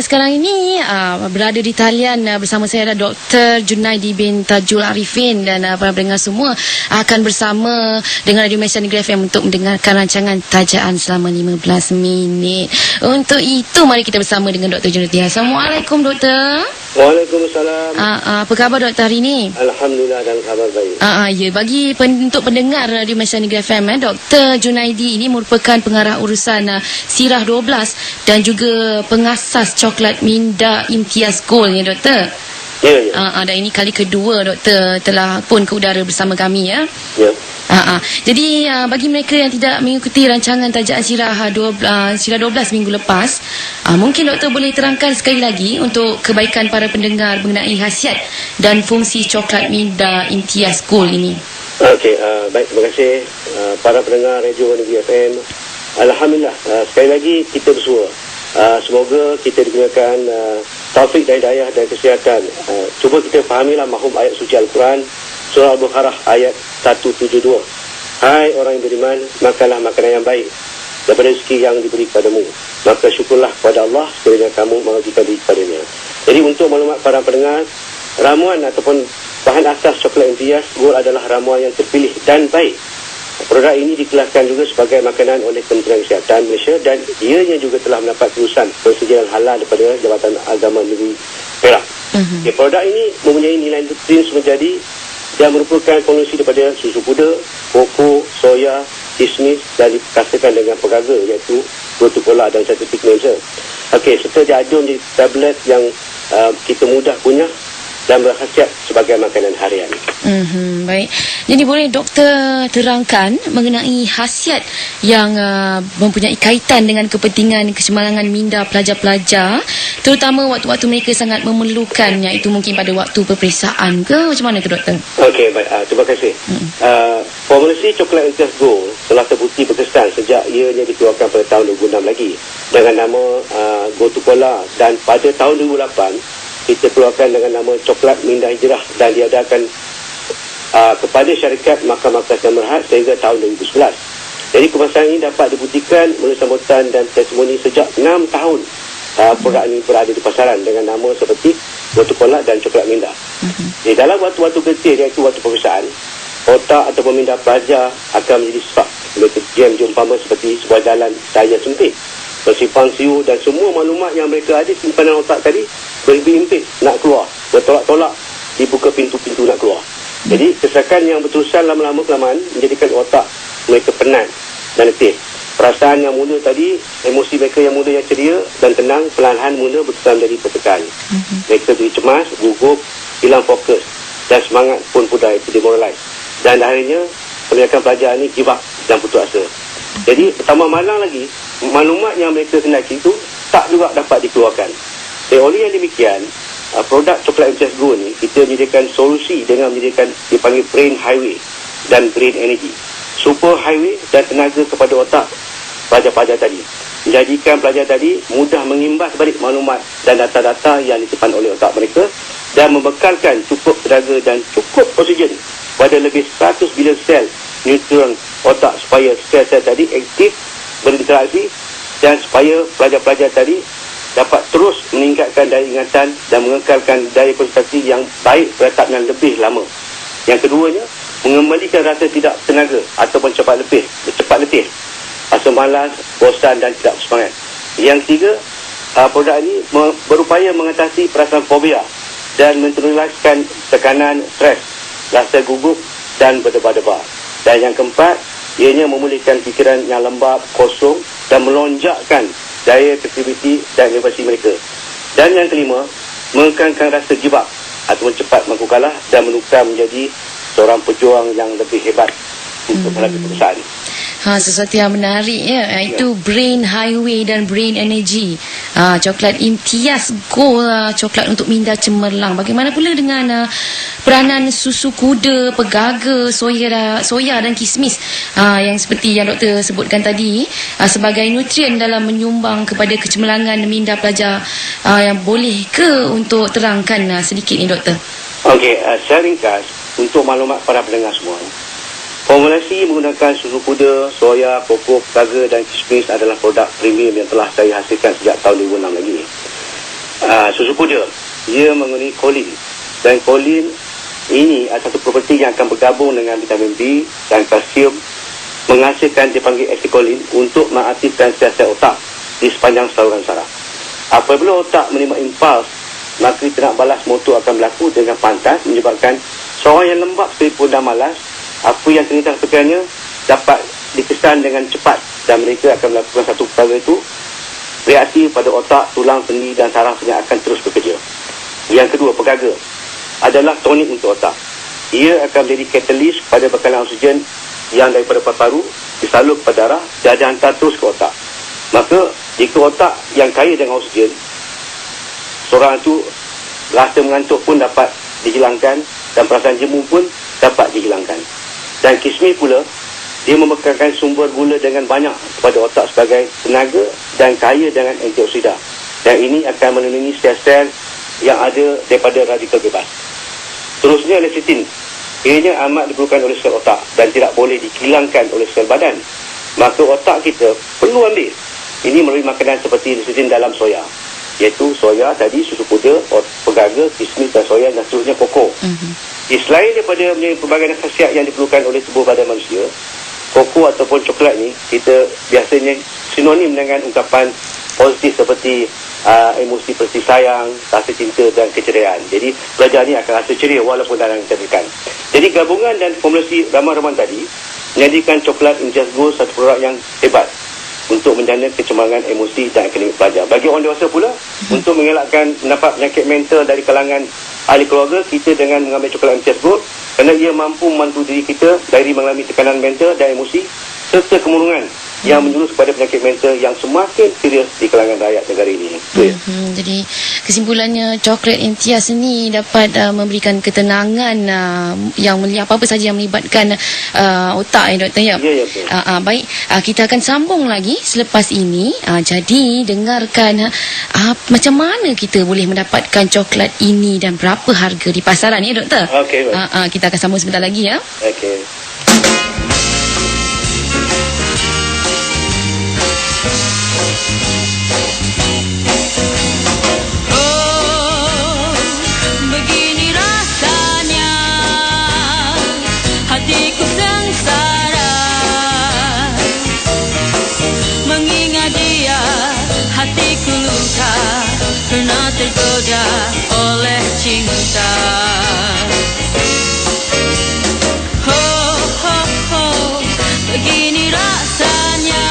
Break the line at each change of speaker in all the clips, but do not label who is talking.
Sekarang ini berada di talian bersama saya ada Dr. Junaidi bin Tajul Arifin, dan para pendengar semua akan bersama dengan Radio Malaysia Negeri FM untuk mendengarkan rancangan tajaan selama 15 minit. Untuk itu mari kita bersama dengan Dr. Junaidi. Assalamualaikum Doktor.
Waalaikumsalam.
Apa khabar Doktor hari ini?
Alhamdulillah, dan khabar baik.
Ya, bagi untuk pendengar Radio Malaysia Negeri FM, Dr. Junaidi ini merupakan pengarah urusan Sirah 12 dan juga pengasas coklat Minda Imtiaz Gold ya Doktor.
Ya.
Dan ini kali kedua Doktor telah pun ke udara bersama kami ya.
Ya.
Jadi bagi mereka yang tidak mengikuti rancangan tajaan Sirah 12 minggu lepas, mungkin Doktor boleh terangkan sekali lagi untuk kebaikan para pendengar mengenai khasiat dan fungsi coklat Minda Imtiaz Gold ini.
Okey, baik, terima kasih para pendengar Radio Negeri FM. Alhamdulillah, sekali lagi kita bersua. Semoga kita digunakan taufik dan hidayah dan kesihatan. Cuba kita fahamilah mahum ayat suci Al-Quran, Surah Al-Baqarah ayat 172. Hai orang yang beriman, makanlah makanan yang baik daripada rezeki yang diberi kepadamu. Maka syukurlah kepada Allah sekiranya kamu mengajukan diri kepadanya. Jadi untuk maklumat para pendengar, ramuan ataupun bahan asas coklat Imtiaz Gold adalah ramuan yang terpilih dan baik. Produk ini dikelaskan juga sebagai makanan oleh Kementerian Kesihatan Malaysia dan ianya juga telah mendapat kelulusan persetujuan halal daripada Jabatan Agama Negeri Perak. Produk ini mempunyai nilai nutrien menjadi dan merupakan konsumsi daripada susu kuda, koko, soya, kismis dan dikasihkan dengan pegaga iaitu protokola dan scientific measure. Okey, serta diadun menjadi tablet yang kita mudah kunyah dan berkhasiat sebagai makanan harian.
Baik. Jadi boleh doktor terangkan mengenai khasiat yang mempunyai kaitan dengan kepentingan kecemerlangan minda pelajar-pelajar, terutama waktu-waktu mereka sangat memerlukannya, itu mungkin pada waktu peperiksaan ke macam mana tu doktor?
Okey, baik. Terima kasih. Formulasi coklat Imtiaz Gold telah terbukti berkesan sejak ianya dikeluarkan pada tahun 2006 lagi dengan nama Go to Cola, dan pada tahun 2008 kita keluarkan dengan nama coklat Minda Hijrah dan diadakan kepada syarikat Mahkamah Kelas Berhad sehingga tahun 2011. Jadi kemasan ini dapat dibuktikan melalui sambutan dan testimoni sejak 6 tahun produk ini berada di pasaran dengan nama seperti Gotu Cola dan coklat Minda. Di dalam waktu-waktu kecil iaitu waktu pemeriksaan, otak atau minda pelajar akan menjadi sesak. Mereka jam umpama seperti sebuah jalan daya sempit, bersifang siu, dan semua maklumat yang mereka ada simpanan otak tadi berhimpit nak keluar, bertolak-tolak dibuka pintu-pintu nak keluar. Jadi kesesakan yang berterusan lama-lama kelamaan menjadikan otak mereka penat dan letih. Perasaan yang mula tadi, emosi mereka yang mula yang ceria dan tenang, perlahan-lahan mula berkesan menjadi tertekan. Mereka jadi cemas, gugup, hilang fokus dan semangat pun pudar, itu demoralize. Dan akhirnya kebanyakan pelajar ini give up dan putus asa. Jadi pertama malang lagi, maklumat yang mereka kendaki itu tak juga dapat dikeluarkan. Oleh yang demikian, produk coklat Imtiaz Gold ni kita menyediakan solusi dengan menyediakan dipanggil brain highway dan brain energy, super highway dan tenaga kepada otak pelajar-pelajar tadi, menjadikan pelajar tadi mudah mengimbas balik maklumat dan data-data yang disimpan oleh otak mereka dan membekalkan cukup tenaga dan cukup oksigen pada lebih 100 bilion sel neutron otak supaya sel-sel tadi aktif berinteraksi dan supaya pelajar-pelajar tadi dapat terus meningkatkan daya ingatan dan mengekalkan daya konsentrasi yang baik beratap yang lebih lama. Yang keduanya, mengembalikan rasa tidak tenaga ataupun cepat letih, rasa malas, bosan dan tidak bersemangat. Yang ketiga, produk ini berupaya mengatasi perasaan fobia dan menetraliskan tekanan stres, rasa gugup dan berdebar-debar. Dan yang keempat, ianya memulihkan fikiran yang lembab, kosong dan melonjakkan daya kreativiti dan inovasi mereka. Dan yang kelima, mengekalkan rasa give up ataupun cepat mengaku kalah dan menukar menjadi seorang pejuang yang lebih hebat untuk melalui perusahaan.
Sesuatu yang menarik ya, itu brain highway dan brain energy. Coklat Imtiaz Gold, coklat untuk minda cemerlang. Bagaimana pula dengan peranan susu kuda, pegaga, soya dan kismis, yang seperti yang doktor sebutkan tadi, sebagai nutrien dalam menyumbang kepada kecemerlangan minda pelajar, yang boleh ke untuk terangkan sedikit ni doktor?
Okey, secara ringkas untuk maklumat para pendengar semua, formulasi menggunakan susu kuda, soya, koko, pegaga dan kismis adalah produk premium yang telah saya hasilkan sejak tahun 2006 lagi. susu puder. Ia mengandungi kolin. Dan kolin ini adalah satu properti yang akan bergabung dengan vitamin B dan kalsium, menghasilkan dipanggil acetylcholine untuk mengaktifkan sel-sel otak di sepanjang saluran saraf. Apabila otak menerima impuls, maka kita nak balas motor akan berlaku dengan pantas, menyebabkan seorang yang lembab sekalipun dah malas, apa yang terlintas fikirannya dapat dikesan dengan cepat dan mereka akan melakukan satu perkara itu. Reaksi pada otak, tulang, sendi dan sarafnya akan terus bekerja. Yang kedua, pegaga adalah tonik untuk otak. Ia akan menjadi katalis pada bekalan oksigen yang daripada paru-paru disalur ke darah dan dihantar terus ke otak. Maka jika otak yang kaya dengan oksigen, seorang itu rasa mengantuk pun dapat dihilangkan dan perasaan jemu pun dapat dihilangkan. Dan kismis pula, dia membekalkan sumber gula dengan banyak kepada otak sebagai tenaga dan kaya dengan antioksida. Dan ini akan melindungi sel-sel yang ada daripada radikal bebas. Terusnya, lecithin. Ianya amat diperlukan oleh sel otak dan tidak boleh dihilangkan oleh sel badan. Maka otak kita perlu ambil ini melalui makanan seperti lecithin dalam soya, iaitu soya tadi, susu puder, pegaga, kismis dan soya dan seterusnya koko. Selain daripada pelbagai khasiat yang diperlukan oleh tubuh badan manusia, koko ataupun coklat ni kita biasanya sinonim dengan ungkapan positif seperti emosi seperti sayang, rasa cinta dan keceriaan. Jadi pelajar ni akan rasa ceria walaupun dalam kecantikan. Jadi gabungan dan formulasi ramuan-ramuan tadi menjadikan coklat Imtiaz Gold satu produk yang hebat untuk menjana kecemerlangan emosi dan akademik pelajar. Bagi orang dewasa pula, untuk mengelakkan mendapat penyakit mental dari kalangan ahli keluarga, kita dengan mengambil coklat Imtiaz Gold, kerana ia mampu membantu diri kita dari mengalami tekanan mental dan emosi serta kemurungan yang menjurus kepada penyakit mental yang semakin serius di kalangan rakyat negara ini.
Jadi kesimpulannya, coklat Imtiaz ini dapat memberikan ketenangan yang apa-apa saja yang melibatkan otak, doktor, ya?
Ya, betul.
Baik, kita akan sambung lagi selepas ini. Jadi dengarkan macam mana kita boleh mendapatkan coklat ini dan berapa harga di pasaran, ya doktor?
Okey, baik.
Kita akan sambung sebentar lagi, ya.
Okey.
Tergoda oleh cinta. Ho, ho, ho, begini rasanya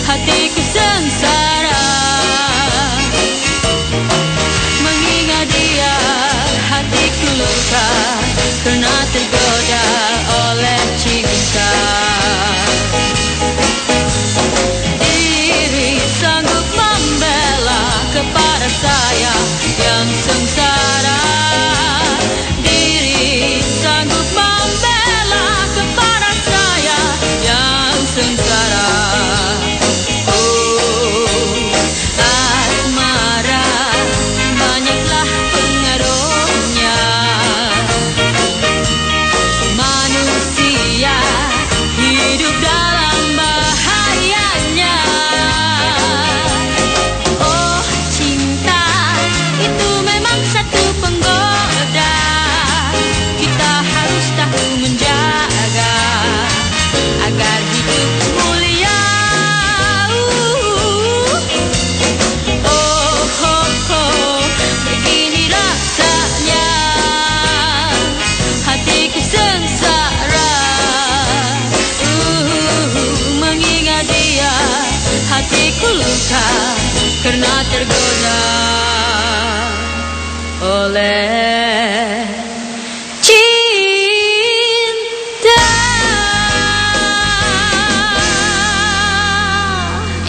hatiku sengsara. Mengingat dia, hatiku luka karena tergoda oleh cinta. Saya yang sengsara, diri sanggup membela kepada saya yang sengsara. Asmara banyaklah pengaruhnya. Manusia hidup dalam bahayanya. Satu penggoda, kita harus tahu menjaga agar hidup mulia. Oh, oh, oh, begini rasanya hatiku sengsara. Mengingat dia, hatiku luka karena tergoda oleh cinta.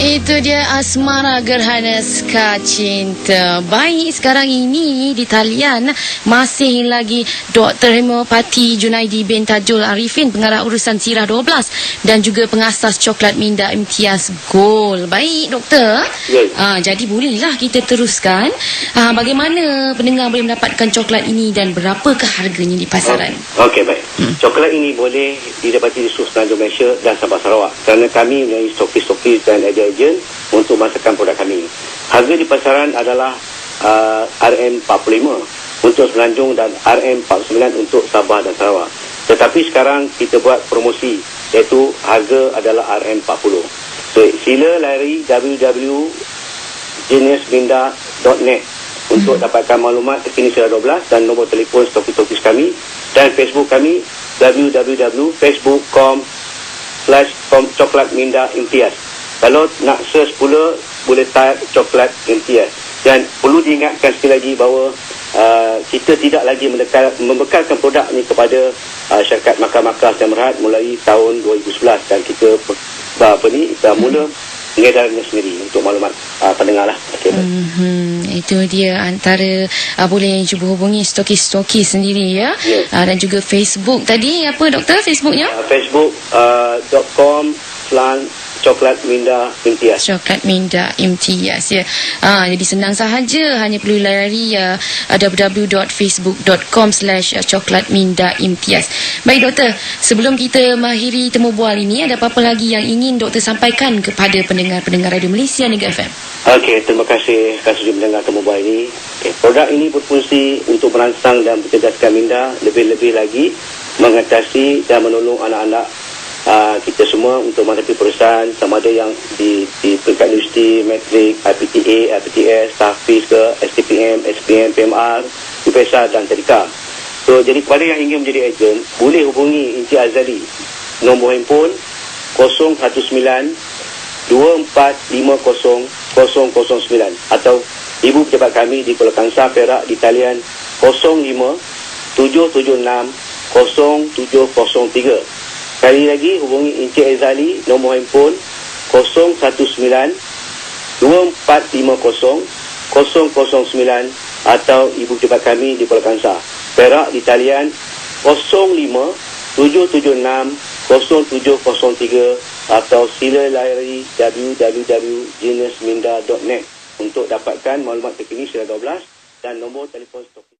Itu dia Asmara Gerhana Ska Cinta. Baik, sekarang ini di talian masih lagi Dr. Homeopati Junaidi bin Tajul Arifin, pengarah urusan Sirah 12 dan juga pengasas coklat minda Imtiaz Gold. Baik, doktor. Jadi bolehlah kita teruskan. Bagaimana pendengar boleh mendapatkan coklat ini dan berapakah harganya di pasaran?
Okey, baik. Coklat ini boleh didapati di seluruh semenanjung Malaysia dan Sabah Sarawak. Kerana kami mempunyai stokis-stokis dan ejen-ejen ejen untuk masukkan produk kami. Harga di pasaran adalah RM45 untuk Semenanjung dan RM49 untuk Sabah dan Sarawak. Tetapi sekarang kita buat promosi, iaitu harga adalah RM40. So, sila layari www.geniusminda.net untuk dapatkan maklumat terkini Sierra 12 dan nombor telefon stokis-stokis kami, dan Facebook kami www.facebook.com/coklatminda imtiaz. Kalau nak search pula boleh type coklat imtiaz. Dan perlu diingatkan sekali lagi bahawa kita tidak lagi membekalkan produk ini kepada syarikat markah-markah Sdn mulai tahun 2011, dan kita mula pengedarannya sendiri untuk maklumat pendengar lah.
Itu dia antara boleh cuba hubungi stokis-stokis sendiri ya. Dan juga Facebook tadi apa doktor Facebooknya? facebook.com/Coklat Minda Imtiaz. Coklat Minda Imtiaz ya. Jadi senang sahaja, hanya perlu layari www.facebook.com/Coklat Minda Imtiaz. Baik doktor, sebelum kita mengakhiri temu bual ini, ada apa-apa lagi yang ingin doktor sampaikan kepada pendengar-pendengar Radio Malaysia Negeri FM? Okey, terima kasih kerana sudi mendengar temu bual ini. Produk ini berfungsi untuk merangsang dan mencerdaskan minda, lebih-lebih lagi mengatasi dan menolong anak-anak kita semua untuk menghadapi perusahaan, sama ada yang di peringkat universiti, matrik, IPTA, IPTS, tahfiz ke, STPM, SPM, PMR, UPSA dan tadika. So, jadi kepada yang ingin menjadi ejen, boleh hubungi Encik Azali. Nombor handphone 019-2450-009 atau ibu pejabat kami di Kuala Kangsar, Perak, di talian 05-776-0703. Sekali lagi hubungi Encik Azali, nombor handphone 019-2450-009 atau ibu pejabat kami di Kuala Kangsar, Perak, di talian 05-776-0703 atau sila layari www.geniusminda.net untuk dapatkan maklumat terkini Sierra 12 dan nombor telefon stok.